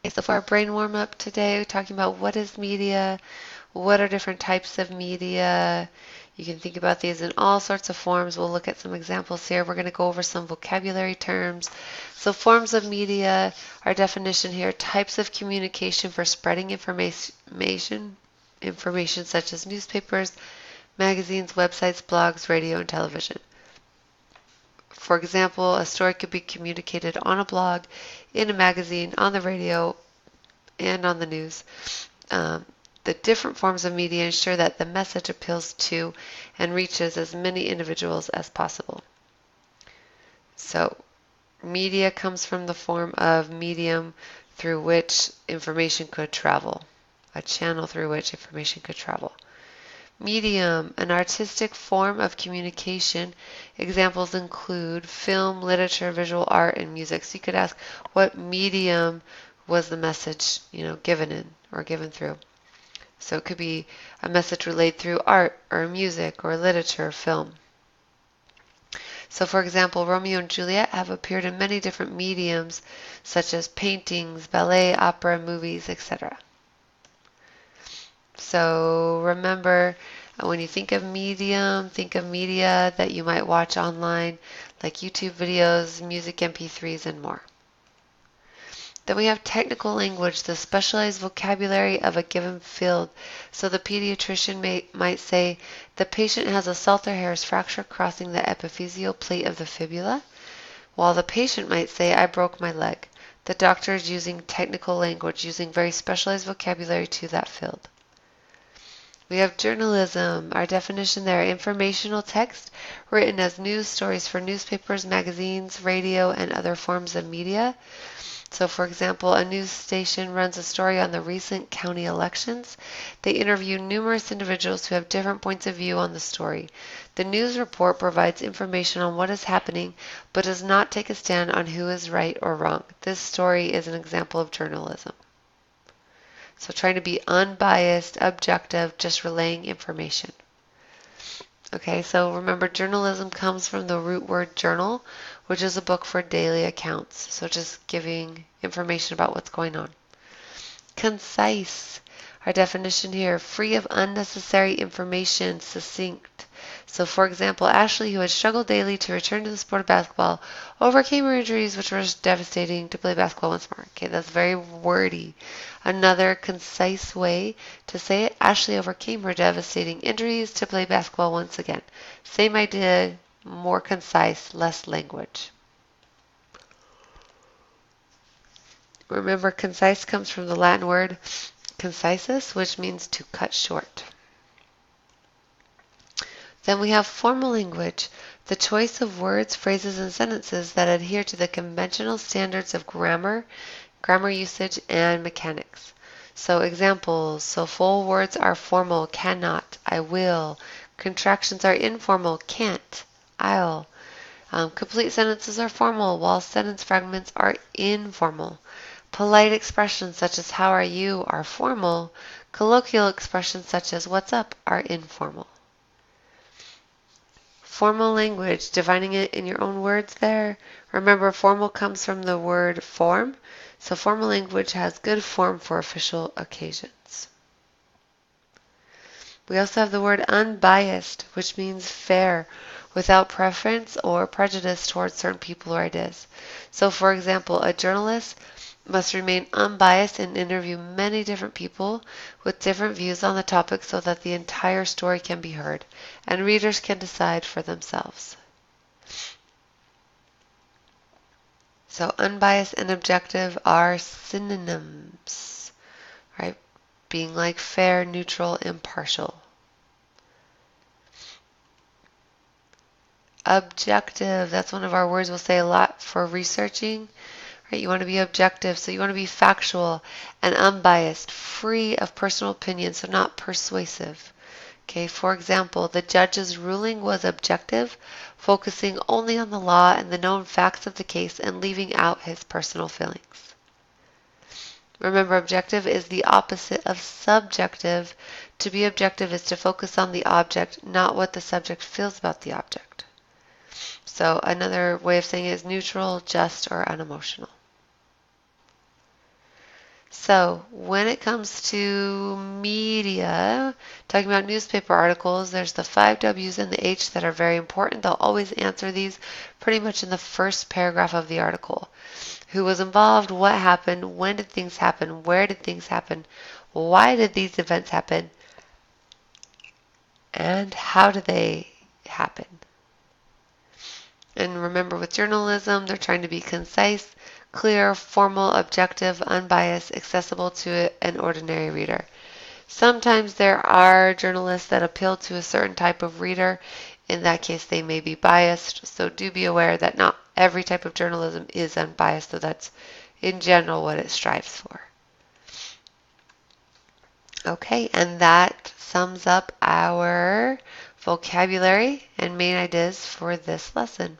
So for our brain warm-up today, we're talking about what is media, what are different types of media. You can think about these in all sorts of forms. We'll look at some examples here. We're going to go over some vocabulary terms. So forms of media, our definition here, types of communication for spreading information such as newspapers, magazines, websites, blogs, radio, and television. For example, a story could be communicated on a blog, in a magazine, on the radio, and on the news. The different forms of media ensure that the message appeals to and reaches as many individuals as possible. So, media comes from the form of medium through which information could travel, a channel through which information could travel. Medium, an artistic form of communication. Examples include film, literature, visual art, and music. So you could ask, what medium was the message, given in or given through? So it could be a message relayed through art or music or literature or film. So for example, Romeo and Juliet have appeared in many different mediums such as paintings, ballet, opera, movies, etc. So remember, when you think of medium, think of media that you might watch online, like YouTube videos, music, MP3s, and more. Then we have technical language, the specialized vocabulary of a given field. So the pediatrician might say, the patient has a Salter Harris fracture crossing the epiphyseal plate of the fibula, while the patient might say, I broke my leg. The doctor is using technical language, using very specialized vocabulary to that field. We have journalism, our definition there, informational text written as news stories for newspapers, magazines, radio, and other forms of media. So for example, a news station runs a story on the recent county elections. They interview numerous individuals who have different points of view on the story. The news report provides information on what is happening, but does not take a stand on who is right or wrong. This story is an example of journalism. So trying to be unbiased, objective, just relaying information. Okay, so remember journalism comes from the root word journal, which is a book for daily accounts. So just giving information about what's going on. Concise. Our definition here, free of unnecessary information, succinct. So for example, Ashley, who had struggled daily to return to the sport of basketball, overcame her injuries, which were devastating, to play basketball once more. Okay, that's very wordy. Another concise way to say it, Ashley overcame her devastating injuries to play basketball once again. Same idea, more concise, less language. Remember, concise comes from the Latin word concisus, which means to cut short. Then we have formal language, the choice of words, phrases, and sentences that adhere to the conventional standards of grammar usage, and mechanics. So examples, so full words are formal, cannot, I will. Contractions are informal, can't, I'll. Complete sentences are formal, while sentence fragments are informal. Polite expressions such as how are you are formal. Colloquial expressions such as what's up are informal. Formal language, defining it in your own words there. Remember, formal comes from the word form, so formal language has good form for official occasions. We also have the word unbiased, which means fair, without preference or prejudice towards certain people or ideas. So for example, a journalist must remain unbiased and interview many different people with different views on the topic so that the entire story can be heard and readers can decide for themselves. So unbiased and objective are synonyms, right? Being like fair, neutral, impartial. Objective, that's one of our words we'll say a lot for researching. Right? You want to be objective, so you want to be factual and unbiased, free of personal opinion, so not persuasive. Okay, for example, the judge's ruling was objective, focusing only on the law and the known facts of the case and leaving out his personal feelings. Remember, objective is the opposite of subjective. To be objective is to focus on the object, not what the subject feels about the object. So another way of saying it is neutral, just, or unemotional. So when it comes to media, talking about newspaper articles, there's the 5 W's and the H that are very important. They'll always answer these pretty much in the first paragraph of the article. Who was involved? What happened? When did things happen? Where did things happen? Why did these events happen? And how do they happen? And remember, with journalism, they're trying to be concise, clear, formal, objective, unbiased, accessible to an ordinary reader. Sometimes there are journalists that appeal to a certain type of reader. In that case, they may be biased. So do be aware that not every type of journalism is unbiased, so that's in general what it strives for. Okay, and that sums up our vocabulary and main ideas for this lesson.